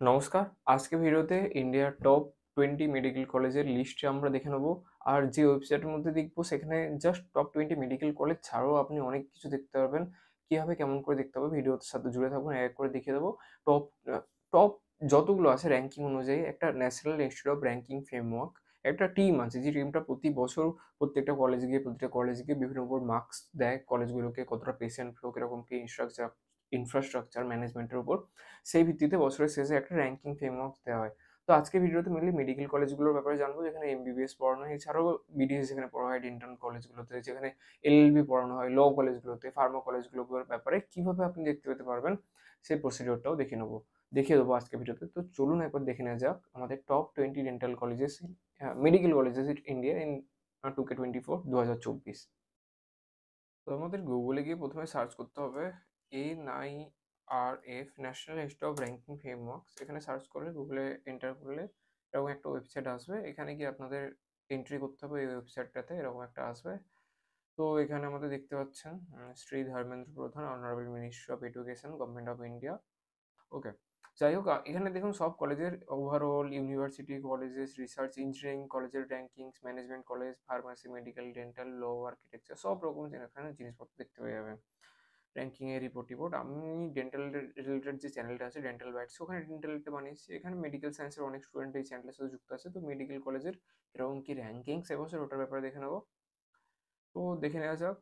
নমস্কার। আজকে ভিডিওতে ইন্ডিয়ার টপ 20 মেডিকেল কলেজের লিস্টটা আমরা দেখে নেব। আর যে ওয়েবসাইটের মধ্যে দেখব সেখানে জাস্ট টপ 20 মেডিকেল কলেজ ছাড়াও আপনি অনেক কিছু দেখতে পারবেন। কিভাবে কেমন করে দেখতে হবে ভিডিওর সাথে জুড়ে থাকুন, এক এক করে দেখিয়ে দেবো। টপ টপ যতগুলো আছে র‍্যাংকিং অনুযায়ী একটা national Institute of ranking framework একটা টিম আছে, যে টিমটা প্রতি বছর প্রত্যেকটা কলেজে গিয়ে প্রতিটা কলেজে গিয়ে বিভিন্ন উপর মার্কস দেয় কলেজগুলোকে, কতটা পেশেন্ট ফ্লো কিরকম কি ইনফ্রাস্ট্রাকচার ম্যানেজমেন্টের উপর। সেই ভিত্তিতে বছরের শেষে একটা র‍্যাংকিং ফ্রেমওয়ার্ক দেওয়া হয়। তো আজকের ভিডিওতে মেইনলি মেডিকেল কলেজগুলোর ব্যাপারে জানবো, যেখানে এমবিবিএস পড়ানো হয়। এছাড়াও বিডিএস যেখানে পড়া হয়, ডেন্টাল কলেজগুলোতে, যেখানে এলএলবি পড়ানো হয়, ল কলেজগুলোতে, ফার্মা কলেজগুলোর ব্যাপারে কিভাবে আপনি দেখতে পেতে পারবেন সেই প্রসিডিওরটাও দেখিয়ে দেবো আজকের ভিডিওতে। তো চলুন একবার দেখে নেওয়া যাক আমাদের top 20 dental colleges, medical colleges in India in 2K24 2024। তো আমাদের গুগলে গিয়ে প্রথমে সার্চ করতে হবে NIRF, National Institute of ranking frameworks. এখানে সার্চ করলে, গুগলে এন্টার করলে এরকম একটা ওয়েবসাইট আসবে। এখানে গিয়ে আপনাদের এন্ট্রি করতে হবে এই ওয়েবসাইটটাতে, এরকম একটা আসবে। তো এখানে আমাদের দেখতে পাচ্ছেন Shri Dharmendra Pradhan, honourable ministry of education, government of India. Okay. যাই হোক, এখানে দেখুন সব কলেজের overall, university colleges, research, engineering কলেজের rankings, management college, pharmacy, medical, dental, law, architecture, সব রকম এখানে জিনিসপত্র দেখতে পেয়ে যাবেন। র‍্যাংকিং এর রিপোর্ট। আমি ডেন্টাল রিলেটেড যে চ্যানেলটা আছে ডেন্টাল বাইটস, ওখানে ডেন্টালটা বানিয়েছি। এখানে মেডিকেল সায়েন্সের অনেক স্টুডেন্ট এই চ্যানেলের সাথে যুক্ত আছে। তো মেডিকেল কলেজের এরকম কি র‍্যাংকিংস এবছর, ওটার ব্যাপারে দেখে নেবো। তো দেখে নেওয়া যাক।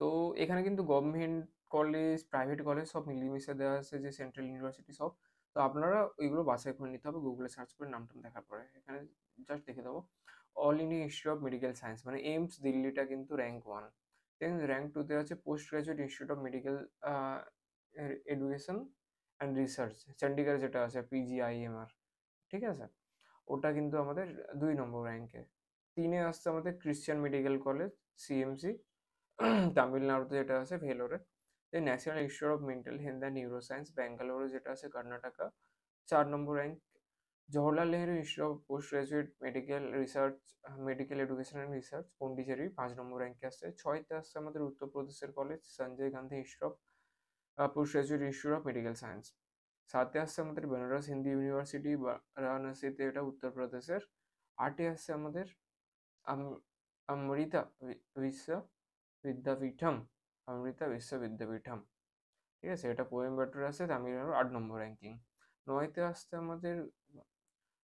তো এখানে কিন্তু গভর্নমেন্ট কলেজ, প্রাইভেট কলেজ সব মিলিয়ে দেওয়া আছে, যে সেন্ট্রাল ইউনিভার্সিটি সব। তো আপনারা ওইগুলো বাছাই করে নিতে হবে গুগলে সার্চ করে নাম-টাম দেখার পরে। এখানে জাস্ট দেখে দেবো all India institute of Medical science, মানে এইমস দিল্লিটা কিন্তু র‍্যাঙ্ক 1। দেন র‍্যাঙ্ক 2 তে আছে post Graduate Institute of medical education and research, Chandigarh যেটা আছে PGIMR, ঠিক আছে? ওটা কিন্তু আমাদের 2 নম্বর র‍্যাঙ্কে। 3 এ আসছে আমাদের ক্রিশ্চিয়ান মেডিকেল কলেজ, CMC, তামিলনাড়ুতে যেটা আছে ভেলোরে। Then National Institute of Mental Health and Neuroscience, ব্যাঙ্গালোরে যেটা আছে Karnataka, 4 number rank. Jawaharlal Nehru Institute of Post Graduate Medical Research, medical education and research, Pondicherry, 5 number র‍্যাঙ্কে আসছে। 6 তে আসছে আমাদের উত্তরপ্রদেশের college Sanjay Gandhi Institute of Post Graduate Institute of Medical Science. 7 এ আসছে আমাদের বেনারস হিন্দু ইউনিভার্সিটি, বারাণসীতে, এটা উত্তরপ্রদেশের। 8 এ আসছে আমাদের আম- অমৃতা বিশ্ব বিদ্যাপীঠম, অমৃতা বিশ্ব বিদ্যাপীঠম, ঠিক আছে? এটা কোয়েম্বাটোর আছে, তামিলনাড়ু, 8 নম্বর র‍্যাঙ্কিং। 9তে আসছে আমাদের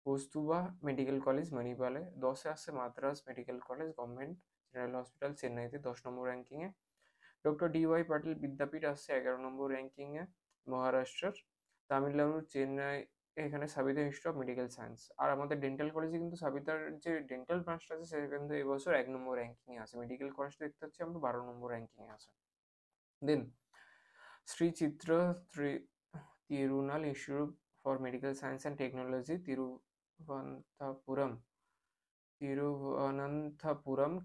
কস্তুরবা মেডিকেল কলেজ, মণিপালে। 10-এ আসছে Madras medical college government general hospital, চেন্নাইতে, 10 নম্বর র‍্যাঙ্কিংয়ে। ডক্টর DY পাটিল বিদ্যাপীঠ আসছে 11 নম্বর র‍্যাঙ্কিংয়ে, মহারাষ্ট্রের। তামিলনাড়ুর চেন্নাই, এখানে Savita Institute of Medical Science. আর আমাদের ডেন্টাল কলেজে কিন্তু সাবিতার যে ডেন্টাল ব্রাঞ্চটা আছে সেটা কিন্তু এবছর 1 নম্বর র‍্যাঙ্কিংয়ে আছে। মেডিকেল কলেজটা দেখতে পাচ্ছি আমরা 12 নম্বর র‍্যাঙ্কিংয়ে আছে। Then Shri Chitra Tirunal Institute for Medical Science and Technology, Thiruvananthapuram,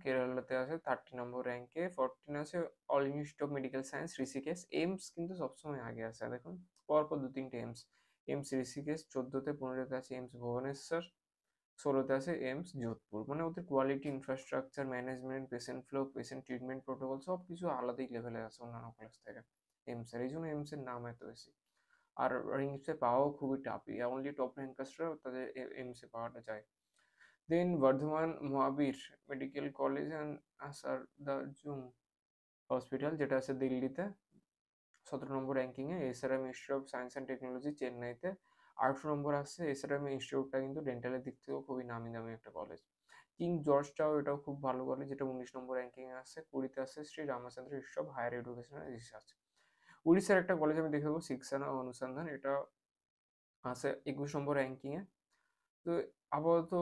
কেরালাতে আছে 30 নম্বর র‍্যাঙ্কে। 14 আছে All Institute of Medical Science, Rishikesh. AIIMS কিন্তু সবসময় আগে আছে, দেখুন পরপর 2-3টে এইমস ঋষিকেশ। 14তে, 15তে আছে এইমস ভুবনেশ্বর, 16তে আছে এইমস যোধপুর। মানে ওদের quality, infrastructure, management, patient flow, patient treatment protocol সব কিছু আলাদাই লেভেলে আছে অন্যান্য কলেজ থেকে এইমসের। এই জন্য এইমসের নাম এত বেশি। আর এইমসে পাওয়াও খুবই টাফ, অনলি টপ র্যাঙ্কার্সরা তাদের এইমসে পাওয়াটা যায়। দেন বর্ধমান মহাবীর মেডিকেল কলেজ অ্যান্ড আসারদাজুং হসপিটাল, যেটা আছে দিল্লিতে, 17 নম্বর র্যাঙ্কিংয়ে। SRM institute of science and technology, চেন্নাইতে, 18 নম্বর আসছে। SRM ইনস্টিটিউটটা কিন্তু ডেন্টালের দিক থেকেও খুবই নামি দামি একটা কলেজ। কিং জর্জটাও, এটাও খুব ভালো কলেজ, যেটা 19 নম্বর র্যাঙ্কিংয়ে আসছে। 20তে আসছে Shri Ramachandra institute of higher education and research. উড়িষ্যার একটা কলেজ আমি দেখে দেবো, শিক্ষা অনুসন্ধান, এটা আছে 21 নম্বর র্যাঙ্কিংয়ে। তো আপাতত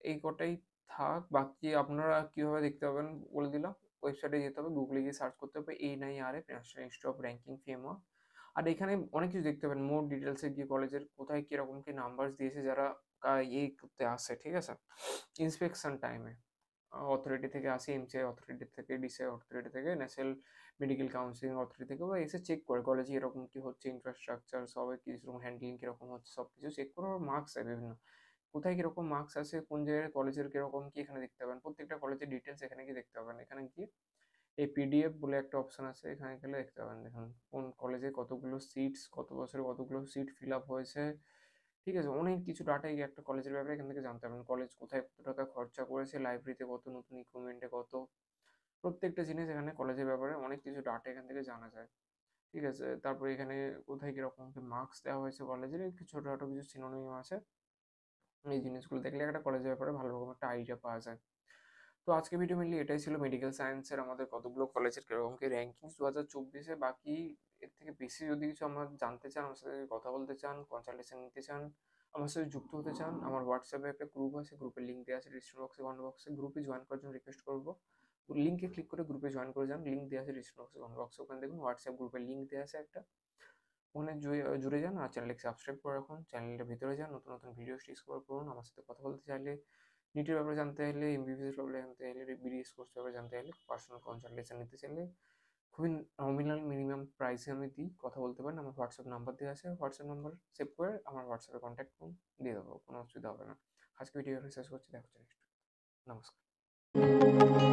এই কটাই থাক। বাকি আপনারা কিভাবে দেখতে পাবেন বলে দিলাম। ওয়েবসাইটে যেতে হবে, গুগলে গিয়ে সার্চ করতে হবে NIRF, National Institute of Ranking Framework. আর এখানে অনেক কিছু দেখতে পাবেন, মোর ডিটেলসে গিয়ে কলেজের কোথায় কিরকম কি নাম্বার দিয়েছে যারা এই করতে আসে, ঠিক আছে? ইন্সপেকশন টাইমে অথরিটি থেকে আসে, MCI অথরিটি থেকে, DCI অথরিটি থেকে, ন্যাশনাল মেডিকেল কাউন্সিলিং অথরিটি থেকে, ওরা এসে চেক করে কলেজে এরকম কি হচ্ছে, ইনফ্রাস্ট্রাকচার সবাই কিরকম হ্যান্ডলিং কিরকম হচ্ছে, সব কিছু চেক করে মার্কস দেয় বিভিন্ন। কোথায় কিরকম মার্কস আছে, কোন জায়গায় কলেজের কিরকম কি, এখানে দেখতে পাবেন। প্রত্যেকটা কলেজের ডিটেলস এখানে গিয়ে দেখতে পাবেন। এখানে গিয়ে এই পিডিএফ বলে একটা অপশন আছে, এখানে গেলে দেখতে পাবেন দেখুন কোন কলেজে কতগুলো সিটস, কত বছরে কতগুলো সিট ফিল আপ হয়েছে, ঠিক আছে, অনেক কিছু ডাটাই একটা কলেজের ব্যাপারে এখান থেকে জানতে পারবেন। কলেজ কোথায় কত টাকা খরচা করেছে, লাইব্রেরিতে কত, নতুন ইকুইপমেন্টে কত, প্রত্যেকটা জিনিস এখানে কলেজের ব্যাপারে অনেক কিছু ডাটা এখান থেকে জানা যায়, ঠিক আছে। তারপরে এখানে কোথায় কীরকম মার্কস দেওয়া হয়েছে কলেজের, কিছু ছোটোখাটো কিছু সিনোনিম আছে, এই জিনিসগুলো দেখলে একটা কলেজের ব্যাপারে ভালো রকম একটা আইডিয়া পাওয়া যায়। তো আজকে ভিডিও মেনলি এটাই ছিল, মেডিকেল সায়েন্সের আমাদের কতগুলো কলেজের কীরকম কি র্যাঙ্কিংস 2024-এ। বাকি এর থেকে বেশি যদি কিছু আমার জানতে চান, আমার সাথে কথা বলতে চান, কনসালটেশন নিতে চান, আমার সাথে যুক্ত হতে চান, আমার হোয়াটসঅ্যাপে একটা গ্রুপ আছে, গ্রুপের লিঙ্ক দেওয়া আছে ডিসক্রিপশন বক্সে, কমেন্ট বক্সে। গ্রুপে জয়েন করার জন্য রিকোয়েস্ট করবো, লিঙ্কে ক্লিক করে গ্রুপে জয়েন করে যান, লিঙ্ক দেওয়া আছে ডিসক্রিপশন বক্সে, কমেন্ট বক্সে, ওখানে দেখুন হোয়াটসঅ্যাপ গ্রুপের লিঙ্ক দেওয়া আছে একটা, ওখানে জুড়ে যান আর চ্যানেলকে সাবস্ক্রাইব করে রাখুন। চ্যানেলের ভিতরে যান, নতুন নতুন ভিডিও ডিসকভার করুন। আমার সাথে কথা বলতে চাইলে, নিটের ব্যাপারে জানতে চাইলে, এমবিবিএস ব্যাপারে জানতে চাইলে, বিডিএস কোর্স ব্যাপারে জানতে চাইলে, পার্সোনাল কনসালটেশন নিতে চাইলে, খুবই নমিনাল মিনিমাম প্রাইসে আমি দিই, কথা বলতে পারেন। আমার হোয়াটসঅ্যাপ নাম্বার দেওয়া আছে, হোয়াটসঅ্যাপ নাম্বার সেভ করে আমার হোয়াটসঅ্যাপে কন্ট্যাক্ট করুন, দিয়ে দেবো, কোনো অসুবিধা হবে না। আজকে ভিডিও শেষ করছি, দেখা হচ্ছে নেক্সট। নমস্কার।